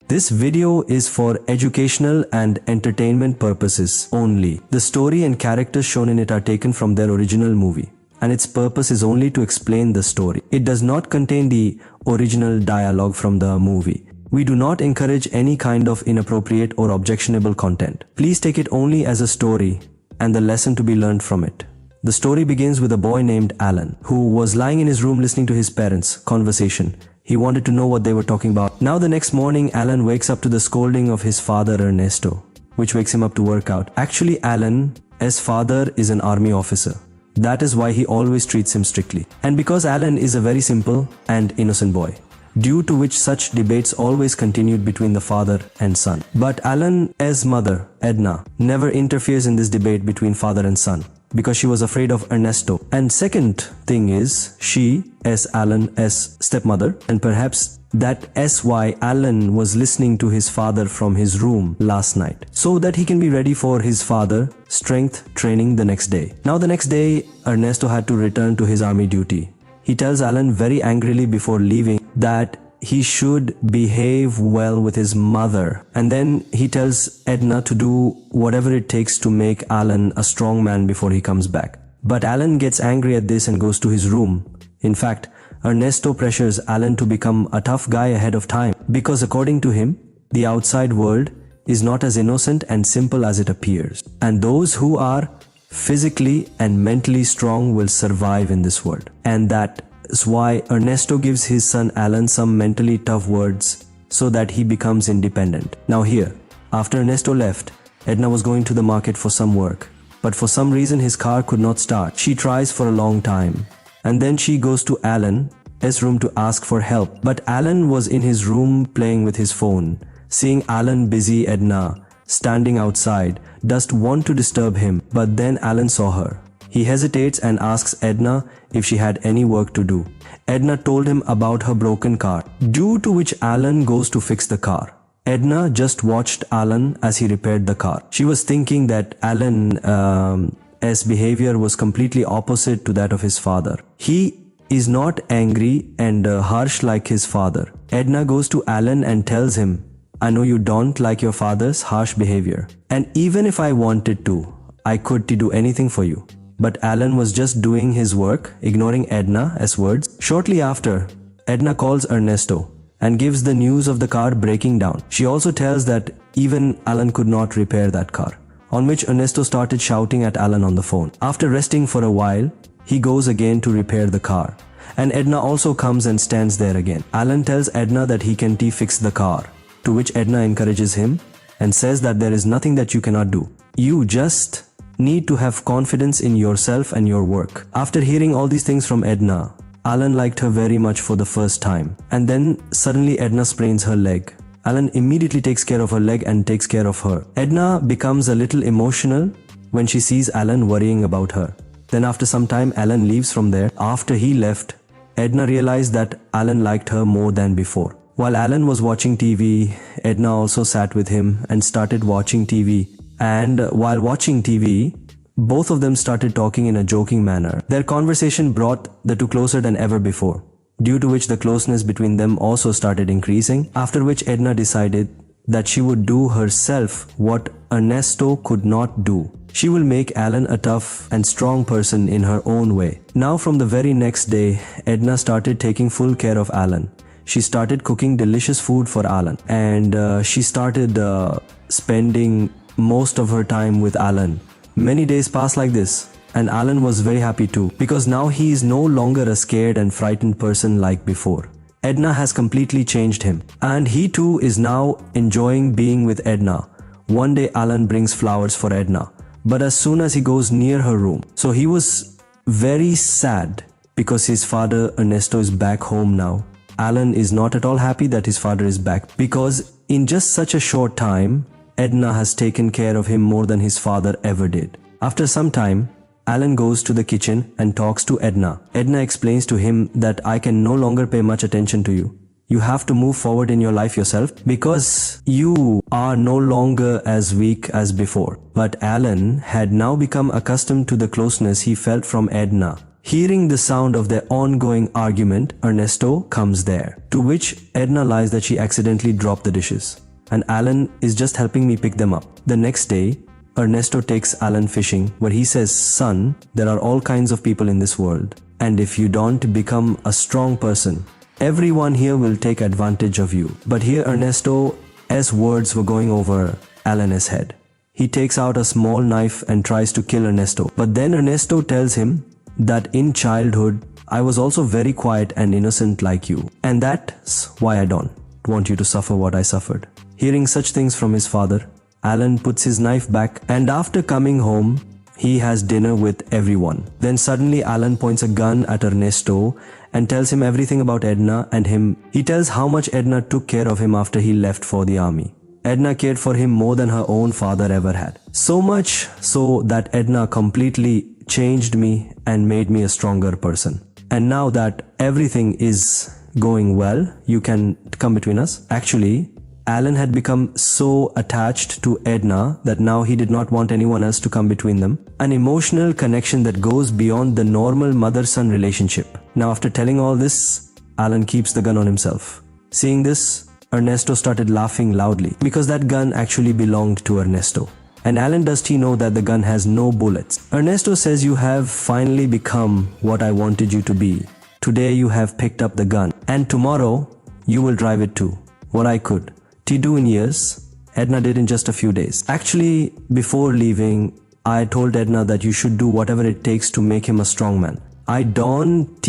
This video is for educational and entertainment purposes only. The story and characters shown in it are taken from their original movie, and its purpose is only to explain the story. It does not contain the original dialogue from the movie. We do not encourage any kind of inappropriate or objectionable content. Please take it only as a story and the lesson to be learned from it. The story begins with a boy named Alan, who was lying in his room listening to his parents' conversation. He wanted to know what they were talking about. Now the next morning, Alan wakes up to the scolding of his father Ernesto, which wakes him up to work out. Actually, Alan's father is an army officer. That is why he always treats him strictly. And because Alan is a very simple and innocent boy, due to which such debates always continued between the father and son. But Alan's mother, Edna, never interferes in this debate between father and son, because she was afraid of Ernesto. And second thing is, she, as Alan's stepmother, and perhaps that is why Alan was listening to his father from his room last night, so that he can be ready for his father strength training the next day. Now the next day, Ernesto had to return to his army duty. He tells Alan very angrily before leaving that he should behave well with his mother, and then he tells Edna to do whatever it takes to make Alan a strong man before he comes back. But Alan gets angry at this and goes to his room. In fact, Ernesto pressures Alan to become a tough guy ahead of time, because according to him, the outside world is not as innocent and simple as it appears, and those who are physically and mentally strong will survive in this world. And that is why Ernesto gives his son Alan some mentally tough words so that he becomes independent. Now here, after Ernesto left, Edna was going to the market for some work, but for some reason his car could not start. She tries for a long time, and then she goes to Alan's room to ask for help. But Alan was in his room playing with his phone. Seeing Alan busy, Edna, standing outside, doesn't want to disturb him, but then Alan saw her. He hesitates and asks Edna if she had any work to do. Edna told him about her broken car, due to which Alan goes to fix the car. Edna just watched Alan as he repaired the car. She was thinking that Alan's behavior was completely opposite to that of his father. He is not angry and harsh like his father. Edna goes to Alan and tells him, "I know you don't like your father's harsh behavior, and even if I wanted to, I could do anything for you." But Alan was just doing his work, ignoring Edna's words. Shortly after, Edna calls Ernesto and gives the news of the car breaking down. She also tells that even Alan could not repair that car, on which Ernesto started shouting at Alan on the phone. After resting for a while, he goes again to repair the car, and Edna also comes and stands there again. Alan tells Edna that he can fix the car, to which Edna encourages him and says that there is nothing that you cannot do. You just need to have confidence in yourself and your work. After hearing all these things from Edna, Alan liked her very much for the first time. And then suddenly Edna sprains her leg. Alan immediately takes care of her leg and takes care of her. Edna becomes a little emotional when she sees Alan worrying about her. Then after some time, Alan leaves from there. After he left, Edna realized that Alan liked her more than before. While Alan was watching TV, Edna also sat with him and started watching TV. And while watching TV, both of them started talking in a joking manner. Their conversation brought the two closer than ever before, due to which the closeness between them also started increasing, after which Edna decided that she would do herself what Ernesto could not do. She will make Alan a tough and strong person in her own way. Now from the very next day, Edna started taking full care of Alan. She started cooking delicious food for Alan, and she started spending most of her time with Alan. Many days passed like this, and Alan was very happy too, because now he is no longer a scared and frightened person like before. Edna has completely changed him, and he too is now enjoying being with Edna. One day Alan brings flowers for Edna, but as soon as he goes near her room, so he was very sad because his father Ernesto is back home now. Alan is not at all happy that his father is back, because in just such a short time, Edna has taken care of him more than his father ever did. After some time, Alan goes to the kitchen and talks to Edna. Edna explains to him that I can no longer pay much attention to you. You have to move forward in your life yourself, because you are no longer as weak as before. But Alan had now become accustomed to the closeness he felt from Edna. Hearing the sound of their ongoing argument, Ernesto comes there, to which Edna lies that she accidentally dropped the dishes, and Alan is just helping me pick them up. The next day, Ernesto takes Alan fishing, where he says, "Son, there are all kinds of people in this world, and if you don't become a strong person, everyone here will take advantage of you." But here Ernesto's words were going over Alan's head. He takes out a small knife and tries to kill Ernesto. But then Ernesto tells him that in childhood, I was also very quiet and innocent like you, and that's why I don't want you to suffer what I suffered. Hearing such things from his father, Alan puts his knife back, and after coming home, he has dinner with everyone. Then suddenly Alan points a gun at Ernesto and tells him everything about Edna and him. He tells how much Edna took care of him after he left for the army. Edna cared for him more than her own father ever had. So much so that Edna completely changed me and made me a stronger person. And now that everything is going well, you can come between us. Actually, Alan had become so attached to Edna that now he did not want anyone else to come between them. An emotional connection that goes beyond the normal mother-son relationship. Now after telling all this, Alan keeps the gun on himself. Seeing this, Ernesto started laughing loudly because that gun actually belonged to Ernesto. And Alan does know that the gun has no bullets. Ernesto says, "You have finally become what I wanted you to be. Today you have picked up the gun, and tomorrow you will drive it too. What I could do in years, Edna did in just a few days." Actually, before leaving, I told Edna that you should do whatever it takes to make him a strong man. I don't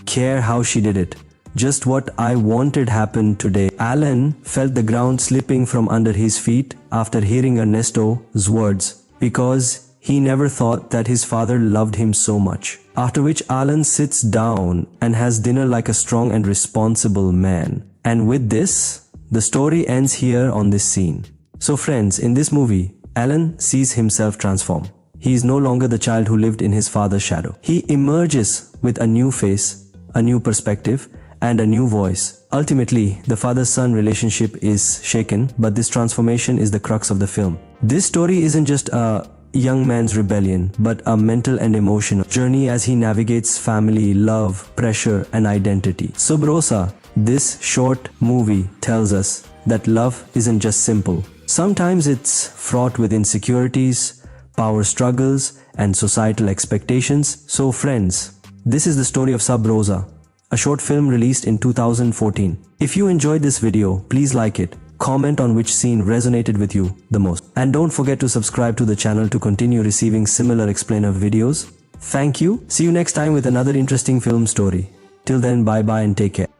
care how she did it. Just what I wanted happened today. Alan felt the ground slipping from under his feet after hearing Ernesto's words, because he never thought that his father loved him so much. After which Alan sits down and has dinner like a strong and responsible man. And with this, the story ends here on this scene. So friends, in this movie, Alan sees himself transform. He is no longer the child who lived in his father's shadow. He emerges with a new face, a new perspective, and a new voice. Ultimately, the father-son relationship is shaken, but this transformation is the crux of the film. This story isn't just a young man's rebellion, but a mental and emotional journey as he navigates family, love, pressure, and identity. So Rosa, this short movie tells us that love isn't just simple. Sometimes it's fraught with insecurities, power struggles, and societal expectations. So friends, this is the story of Sub Rosa, a short film released in 2014. If you enjoyed this video, please like it, comment on which scene resonated with you the most, and don't forget to subscribe to the channel to continue receiving similar explainer videos. Thank you. See you next time with another interesting film story. Till then, bye bye and take care.